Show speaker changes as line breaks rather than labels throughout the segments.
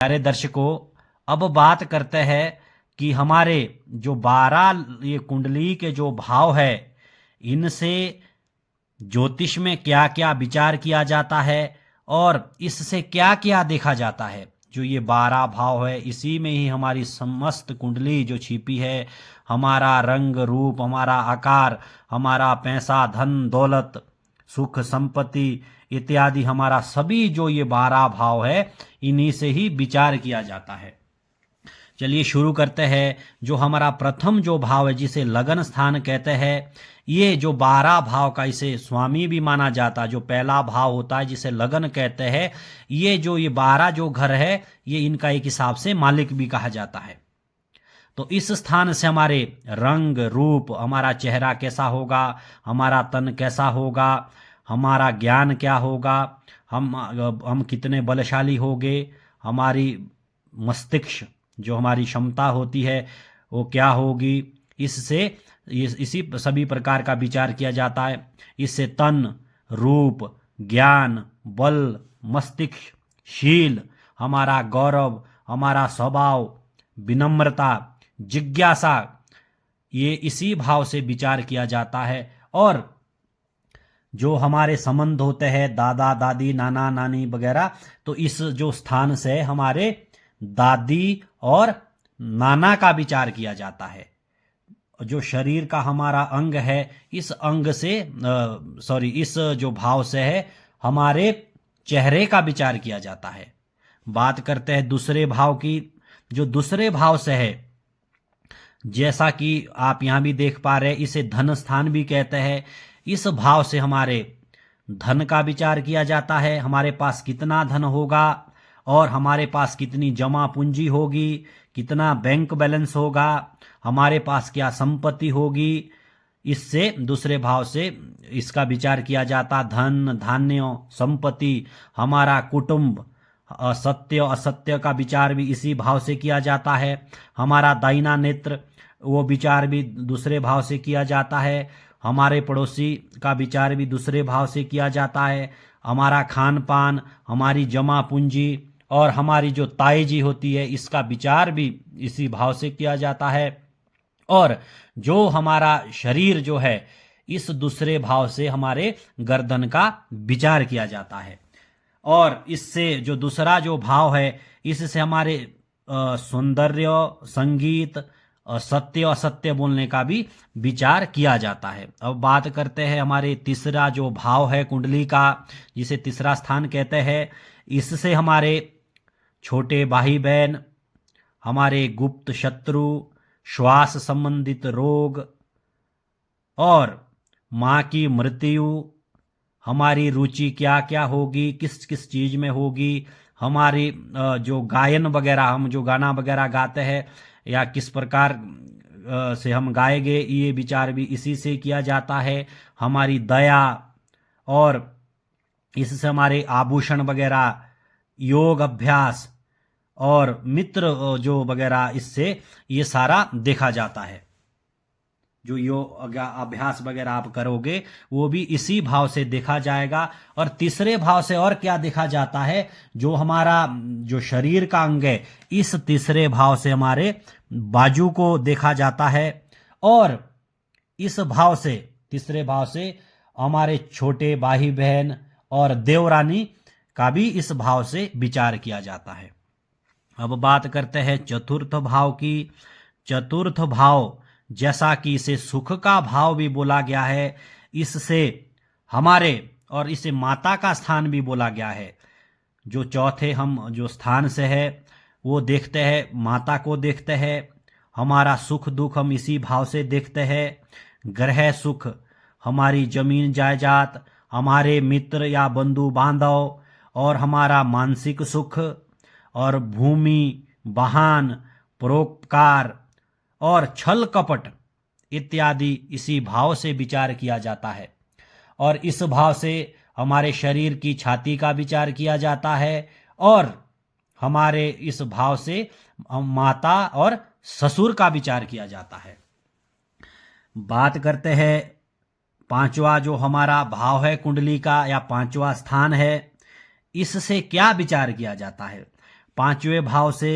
प्यारे दर्शकों, अब बात करते हैं कि हमारे जो 12 ये कुंडली के जो भाव है, इनसे ज्योतिष में क्या क्या विचार किया जाता है और इससे क्या क्या देखा जाता है। जो ये 12 भाव है, इसी में ही हमारी समस्त कुंडली जो छिपी है, हमारा रंग रूप, हमारा आकार, हमारा पैसा धन दौलत सुख संपत्ति इत्यादि, हमारा सभी जो ये 12 भाव है, इन्हीं से ही विचार किया जाता है। चलिए शुरू करते हैं। जो हमारा प्रथम जो भाव है, जिसे लगन स्थान कहते हैं, ये जो 12 भाव का इसे स्वामी भी माना जाता है। जो पहला भाव होता है जिसे लगन कहते हैं, ये जो ये 12 जो घर है, ये इनका एक हिसाब से मालिक भी कहा जाता है। तो इस स्थान से हमारे रंग रूप, हमारा चेहरा कैसा होगा, हमारा तन कैसा होगा, हमारा ज्ञान क्या होगा, हम कितने बलशाली होंगे, हमारी मस्तिष्क जो हमारी क्षमता होती है वो क्या होगी, इससे इसी सभी प्रकार का विचार किया जाता है। इससे तन रूप ज्ञान बल मस्तिष्क शील, हमारा गौरव, हमारा स्वभाव, विनम्रता, जिज्ञासा, ये इसी भाव से विचार किया जाता है। और जो हमारे संबंध होते हैं, दादा दादी नाना नानी वगैरह, तो इस जो स्थान से हमारे दादी और नाना का विचार किया जाता है। जो शरीर का हमारा अंग है, इस अंग से इस जो भाव से है, हमारे चेहरे का विचार किया जाता है। बात करते हैं दूसरे भाव की। जो दूसरे भाव से है, जैसा कि आप यहां भी देख पा रहे हैं, इसे धन स्थान भी कहते हैं। इस भाव से हमारे धन का विचार किया जाता है। हमारे पास कितना धन होगा और हमारे पास कितनी जमा पूंजी होगी, कितना बैंक बैलेंस होगा, हमारे पास क्या संपत्ति होगी, इससे दूसरे भाव से इसका विचार किया जाता। धन धान्य संपत्ति, हमारा कुटुंब, सत्य असत्य का विचार भी इसी भाव से किया जाता है। हमारा दाहिना नेत्र, वो विचार भी दूसरे भाव से किया जाता है। हमारे पड़ोसी का विचार भी दूसरे भाव से किया जाता है। हमारा खान पान, हमारी जमा पूंजी और हमारी जो ताईजी होती है, इसका विचार भी इसी भाव से किया जाता है। और जो हमारा शरीर जो है, इस दूसरे भाव से हमारे गर्दन का विचार किया जाता है। और इससे जो दूसरा जो भाव है, इससे हमारे सौंदर्य संगीत सत्य असत्य बोलने का भी विचार किया जाता है। अब बात करते हैं हमारे तीसरा जो भाव है कुंडली का, जिसे तीसरा स्थान कहते हैं। इससे हमारे छोटे भाई बहन, हमारे गुप्त शत्रु, श्वास संबंधित रोग और माँ की मृत्यु, हमारी रुचि क्या क्या होगी, किस किस चीज में होगी, हमारी जो गायन वगैरह, हम जो गाना वगैरह गाते हैं या किस प्रकार से हम गाएंगे, ये विचार भी इसी से किया जाता है। हमारी दया, और इससे हमारे आभूषण वगैरह, योग अभ्यास और मित्र जो वगैरह, इससे ये सारा देखा जाता है। जो योग अभ्यास वगैरह आप करोगे, वो भी इसी भाव से देखा जाएगा। और तीसरे भाव से और क्या देखा जाता है, जो हमारा जो शरीर का अंग है, इस तीसरे भाव से हमारे बाजू को देखा जाता है। और इस भाव से, तीसरे भाव से हमारे छोटे भाई बहन और देवरानी का भी इस भाव से विचार किया जाता है। अब बात करते हैं चतुर्थ भाव की। चतुर्थ भाव, जैसा कि इसे सुख का भाव भी बोला गया है, इससे हमारे, और इसे माता का स्थान भी बोला गया है। जो चौथे हम जो स्थान से है, वो देखते हैं, माता को देखते हैं। हमारा सुख दुख हम इसी भाव से देखते हैं। ग्रह सुख, हमारी जमीन जायदाद, हमारे मित्र या बंधु बांधव, और हमारा मानसिक सुख, और भूमि वाहन परोपकार और छल कपट इत्यादि इसी भाव से विचार किया जाता है। और इस भाव से हमारे शरीर की छाती का विचार किया जाता है। और हमारे इस भाव से माता और ससुर का विचार किया जाता है। बात करते हैं पांचवा जो हमारा भाव है कुंडली का, या पांचवा स्थान है, इससे क्या विचार किया जाता है। पांचवें भाव से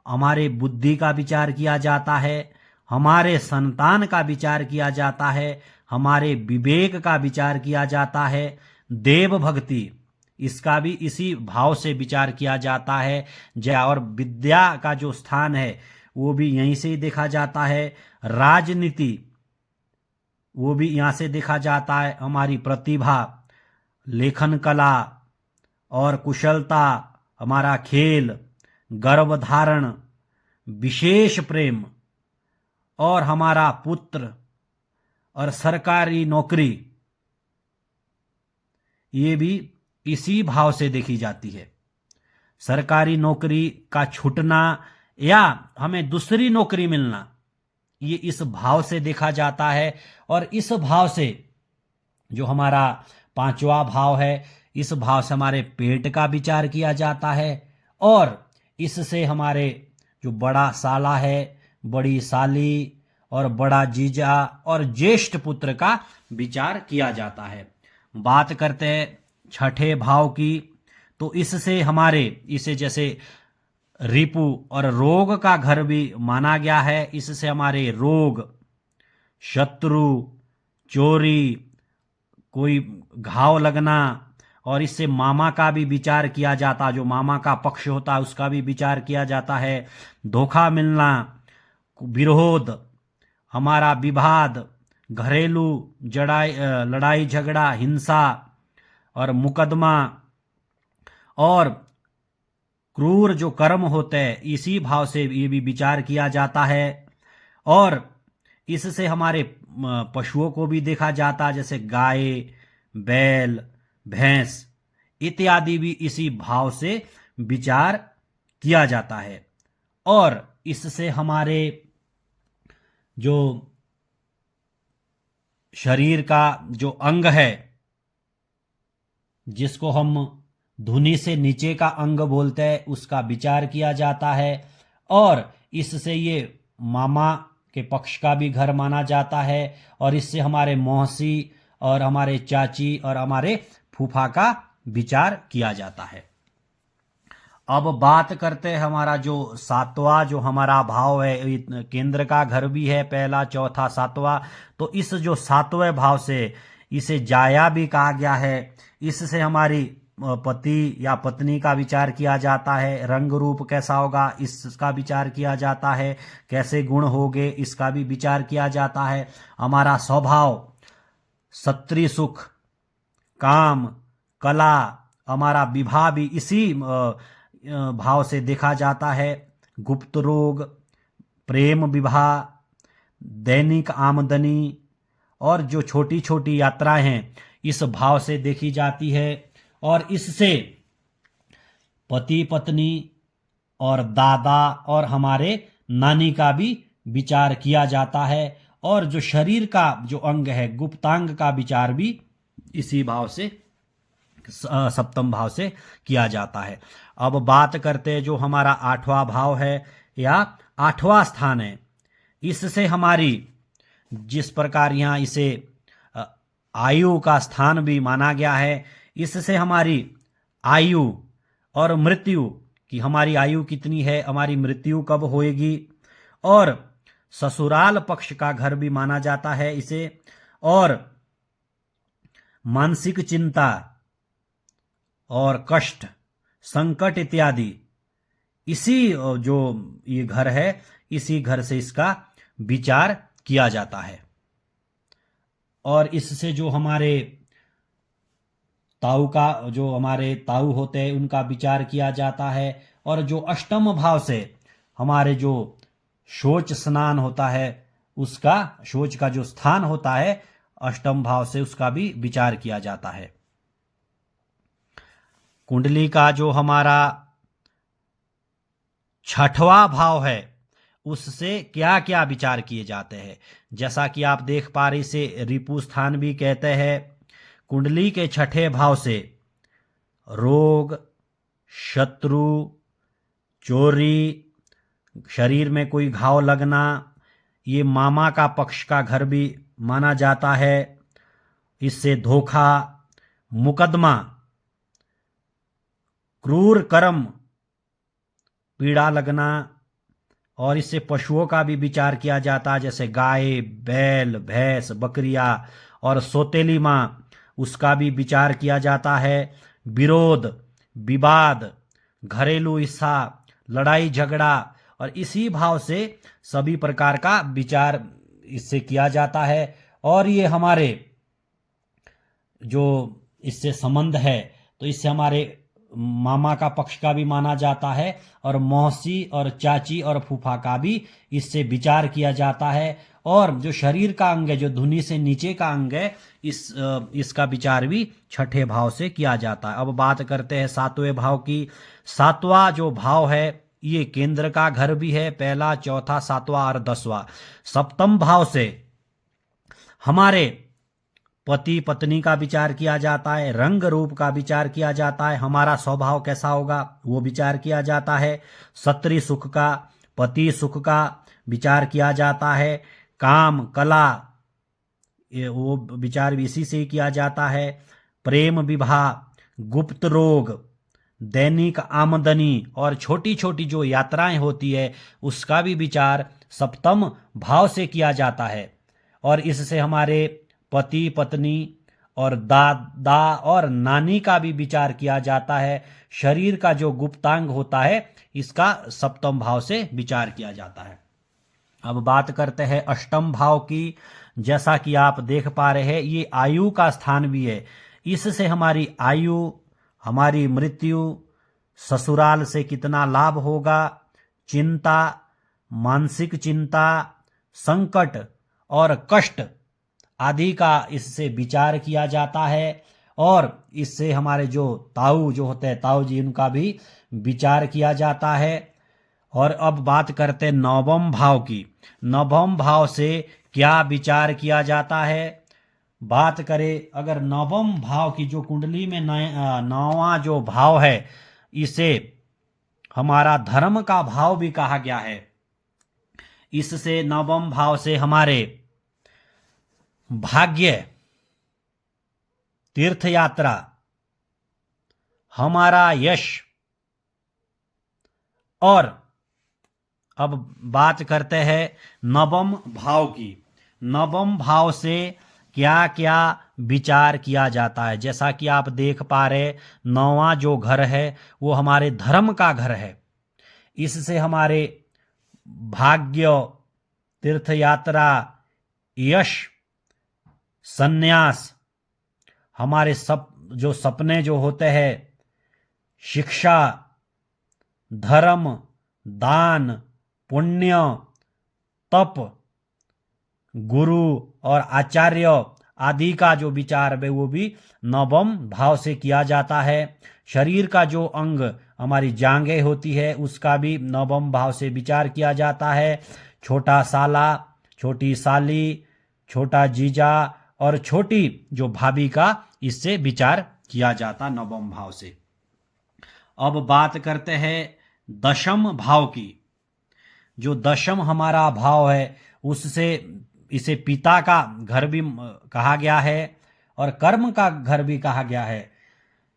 हमारे बुद्धि का विचार किया जाता है, हमारे संतान का विचार किया जाता है, हमारे विवेक का विचार किया जाता है, देव भक्ति इसका भी इसी भाव से विचार किया जाता है। जय और विद्या का जो स्थान है वो भी यहीं से ही देखा जाता है। राजनीति वो भी यहाँ से देखा जाता है। हमारी प्रतिभा, लेखन कला और कुशलता, हमारा खेल, गर्भधारण, विशेष प्रेम और हमारा पुत्र और सरकारी नौकरी, ये भी इसी भाव से देखी जाती है। सरकारी नौकरी का छूटना या हमें दूसरी नौकरी मिलना, ये इस भाव से देखा जाता है। और इस भाव से जो हमारा पांचवा भाव है, इस भाव से हमारे पेट का विचार किया जाता है और इससे हमारे जो बड़ा साला है, बड़ी साली और बड़ा जीजा और ज्येष्ठ पुत्र का विचार किया जाता है। बात करते हैं छठे भाव की, तो इससे हमारे इसे जैसे रिपु और रोग का घर भी माना गया है। इससे हमारे रोग, शत्रु, चोरी, कोई घाव लगना और इससे मामा का भी विचार किया जाता, जो मामा का पक्ष होता है उसका भी विचार किया जाता है। धोखा मिलना, विरोध, हमारा विवाद, घरेलू लड़ाई झगड़ा, हिंसा और मुकदमा और क्रूर जो कर्म होते हैं, इसी भाव से ये भी विचार किया जाता है। और इससे हमारे पशुओं को भी देखा जाता, जैसे गाय, बैल, भैंस इत्यादि भी इसी भाव से विचार किया जाता है। और इससे हमारे जो शरीर का जो अंग है, जिसको हम धुनी से नीचे का अंग बोलते हैं, उसका विचार किया जाता है। और इससे ये मामा के पक्ष का भी घर माना जाता है और इससे हमारे मौसी और हमारे चाची और हमारे फूफा का विचार किया जाता है। अब बात करते हैं हमारा जो सातवां जो हमारा भाव है, केंद्र का घर भी है, पहला, चौथा, सातवां। तो इस जो सातवें भाव से इसे जाया भी कहा गया है। इससे हमारी पति या पत्नी का विचार किया जाता है। रंग रूप कैसा होगा इसका विचार किया जाता है। कैसे गुण होंगे इसका भी विचार किया जाता है। हमारा स्वभाव, सत्री सुख, काम, कला, हमारा विवाह भी इसी भाव से देखा जाता है। गुप्त रोग, प्रेम विवाह, दैनिक आमदनी और जो छोटी छोटी यात्राएं हैं इस भाव से देखी जाती है। और इससे पति पत्नी और दादा और हमारे नानी का भी विचार किया जाता है। और जो शरीर का जो अंग है, गुप्तांग का विचार भी इसी भाव से, सप्तम भाव से किया जाता है। अब बात करते हैं जो हमारा आठवां भाव है या आठवां स्थान है। इससे हमारी, जिस प्रकार यहाँ इसे आयु का स्थान भी माना गया है, इससे हमारी आयु और मृत्यु कि हमारी आयु कितनी है, हमारी मृत्यु कब होएगी, और ससुराल पक्ष का घर भी माना जाता है इसे। और मानसिक चिंता और कष्ट, संकट इत्यादि इसी जो ये घर है, इसी घर से इसका विचार किया जाता है। और इससे जो हमारे ताऊ का, जो हमारे ताऊ होते हैं उनका विचार किया जाता है। और जो अष्टम भाव से हमारे जो शौच स्नान होता है, उसका, शौच का जो स्थान होता है, अष्टम भाव से उसका भी विचार किया जाता है। कुंडली का जो हमारा छठवां भाव है, उससे क्या क्या विचार किए जाते हैं, जैसा कि आप देख पा रहे, इसे रिपु स्थान भी कहते हैं। कुंडली के छठे भाव से रोग, शत्रु, चोरी, शरीर में कोई घाव लगना, ये मामा का पक्ष का घर भी माना जाता है। इससे धोखा, मुकदमा, क्रूर कर्म पीड़ा लगना, और इससे पशुओं का भी विचार किया जाता है, जैसे गाय, बैल, भैंस, बकरियां और सौतेली माँ, उसका भी विचार किया जाता है। विरोध, विवाद, घरेलू हिस्सा, लड़ाई झगड़ा, और इसी भाव से सभी प्रकार का विचार इससे किया जाता है। और ये हमारे जो इससे संबंध है, तो इससे हमारे मामा का पक्ष का भी माना जाता है, और मौसी और चाची और फूफा का भी इससे विचार किया जाता है। और जो शरीर का अंग है, जो धुनी से नीचे का अंग है, इसका विचार भी छठे भाव से किया जाता है। अब बात करते हैं सातवें भाव की। सातवां जो भाव है, ये केंद्र का घर भी है, पहला, चौथा, सातवां और 10वां। सप्तम भाव से हमारे पति पत्नी का विचार किया जाता है, रंग रूप का विचार किया जाता है, हमारा स्वभाव कैसा होगा वो विचार किया जाता है। सत्री सुख का, पति सुख का विचार किया जाता है। काम, कला, वो विचार भी इसी से ही किया जाता है। प्रेम विवाह, गुप्त रोग, दैनिक आमदनी और छोटी छोटी जो यात्राएं होती है, उसका भी विचार सप्तम भाव से किया जाता है। और इससे हमारे पति पत्नी और दादा और नानी का भी विचार किया जाता है। शरीर का जो गुप्तांग होता है, इसका सप्तम भाव से विचार किया जाता है। अब बात करते हैं अष्टम भाव की। जैसा कि आप देख पा रहे हैं, ये आयु का स्थान भी है। इससे हमारी आयु, हमारी मृत्यु, ससुराल से कितना लाभ होगा, चिंता, मानसिक चिंता, संकट और कष्ट आदि का इससे विचार किया जाता है। और इससे हमारे जो ताऊ जो होते हैं, ताऊ जी, उनका भी विचार किया जाता है। और अब बात करते हैं नवम भाव की। नवम भाव से क्या विचार किया जाता है? बात करें अगर नवम भाव की, जो कुंडली में नौवां जो भाव है, इसे हमारा धर्म का भाव भी कहा गया है। इससे नवम भाव से हमारे भाग्य, तीर्थ यात्रा, हमारा यश, और अब बात करते हैं नवम भाव की। नवम भाव से क्या क्या विचार किया जाता है? जैसा कि आप देख पा रहे, नौवां जो घर है वो हमारे धर्म का घर है। इससे हमारे भाग्य, तीर्थ यात्रा, यश, सन्यास, हमारे जो सपने जो होते हैं, शिक्षा, धर्म, दान, पुण्य, तप, गुरु और आचार्य आदि का जो विचार है वो भी नवम भाव से किया जाता है। शरीर का जो अंग, हमारी जांघें होती है, उसका भी नवम भाव से विचार किया जाता है। छोटा साला, छोटी साली, छोटा जीजा और छोटी जो भाभी का इससे विचार किया जाता नवम भाव से। अब बात करते हैं दशम भाव की। जो दशम हमारा भाव है, उससे इसे पिता का घर भी कहा गया है और कर्म का घर भी कहा गया है।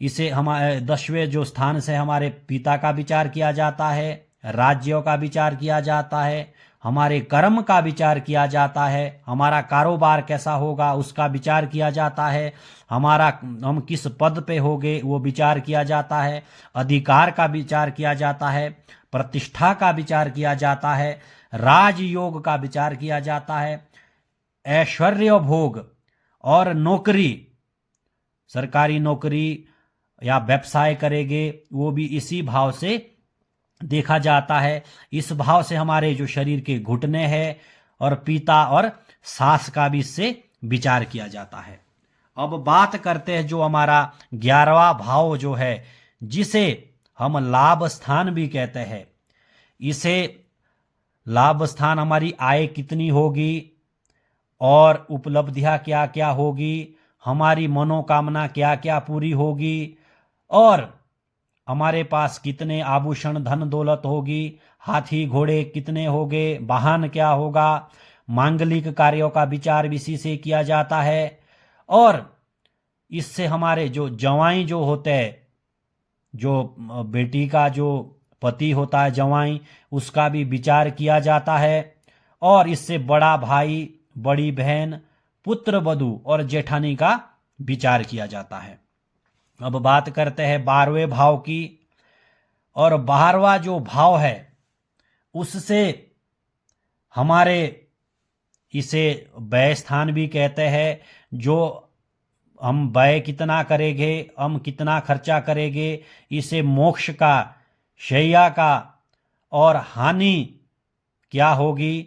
इसे हमारे 10वें जो स्थान से हमारे पिता का विचार किया जाता है, राज्यों का विचार किया जाता है, हमारे कर्म का विचार किया जाता है, हमारा कारोबार कैसा होगा उसका विचार किया जाता है, हम किस पद पे होंगे वो विचार किया जाता है, अधिकार का विचार किया जाता है, प्रतिष्ठा का विचार किया जाता है, राजयोग का विचार किया जाता है, ऐश्वर्य भोग और नौकरी, सरकारी नौकरी या व्यवसाय करेंगे वो भी इसी भाव से देखा जाता है। इस भाव से हमारे जो शरीर के घुटने हैं और पिता और सास का भी इससे विचार किया जाता है। अब बात करते हैं जो हमारा 11वां भाव जो है, जिसे हम लाभ स्थान भी कहते हैं। इसे लाभ स्थान हमारी आय कितनी होगी और उपलब्धियां क्या क्या होगी, हमारी मनोकामना क्या क्या पूरी होगी, और हमारे पास कितने आभूषण धन दौलत होगी, हाथी घोड़े कितने होंगे, वाहन क्या होगा, मांगलिक कार्यों का विचार इसी से किया जाता है। और इससे हमारे जो जवाई जो होते हैं, जो बेटी का जो पति होता है जवाई, उसका भी विचार किया जाता है। और इससे बड़ा भाई, बड़ी बहन, पुत्र वधू और जेठानी का विचार किया जाता है। अब बात करते हैं 12वें भाव की। और 12वां जो भाव है उससे हमारे, इसे व्यय स्थान भी कहते हैं। जो हम व्यय कितना करेंगे, हम कितना खर्चा करेंगे, इसे मोक्ष का, शैया का और हानि क्या होगी,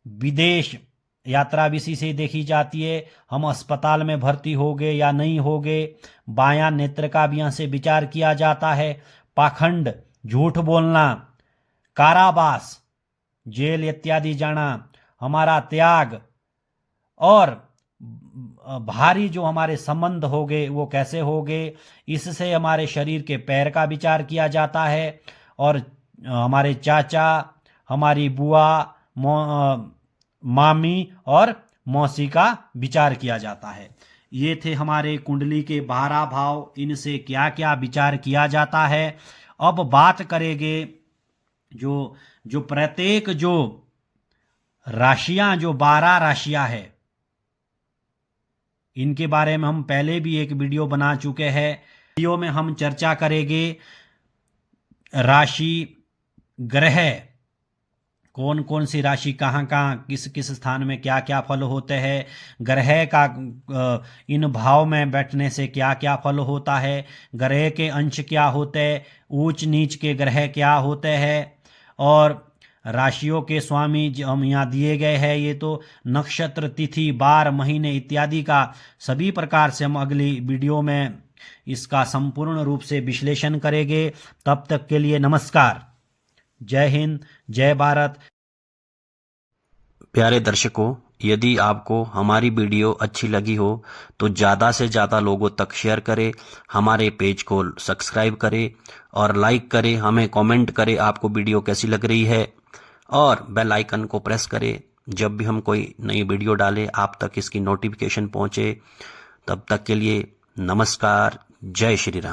विदेश यात्रा भी इसी से देखी जाती है। हम अस्पताल में भर्ती होंगे या नहीं होंगे, बायां नेत्र का भी यहाँ से विचार किया जाता है। पाखंड, झूठ बोलना, कारावास, जेल इत्यादि जाना, हमारा त्याग और भारी जो हमारे संबंध होंगे वो कैसे होंगे, इससे हमारे शरीर के पैर का विचार किया जाता है। और हमारे चाचा, हमारी बुआ, मामी और मौसी का विचार किया जाता है। ये थे हमारे कुंडली के 12 भाव, इनसे क्या क्या विचार किया जाता है। अब बात करेंगे जो प्रत्येक जो राशियां, जो 12 राशियां है, इनके बारे में हम पहले भी एक वीडियो बना चुके हैं। वीडियो में हम चर्चा करेंगे राशि, ग्रह, कौन कौन सी राशि कहाँ कहाँ, किस किस स्थान में क्या क्या फल होते हैं, ग्रह का इन भाव में बैठने से क्या क्या फल होता है, ग्रह के अंश क्या होते हैं, ऊंच नीच के ग्रह क्या होते हैं, और राशियों के स्वामी जो हम यहाँ दिए गए हैं, ये तो नक्षत्र, तिथि, बार, महीने इत्यादि का सभी प्रकार से हम अगली वीडियो में इसका संपूर्ण रूप से विश्लेषण करेंगे। तब तक के लिए नमस्कार, जय हिंद, जय भारत।
प्यारे दर्शकों, यदि आपको हमारी वीडियो अच्छी लगी हो तो ज़्यादा से ज़्यादा लोगों तक शेयर करें, हमारे पेज को सब्सक्राइब करें और लाइक करें, हमें कमेंट करें आपको वीडियो कैसी लग रही है, और बेल आइकन को प्रेस करें। जब भी हम कोई नई वीडियो डालें आप तक इसकी नोटिफिकेशन पहुंचे। तब तक के लिए नमस्कार, जय श्री राम।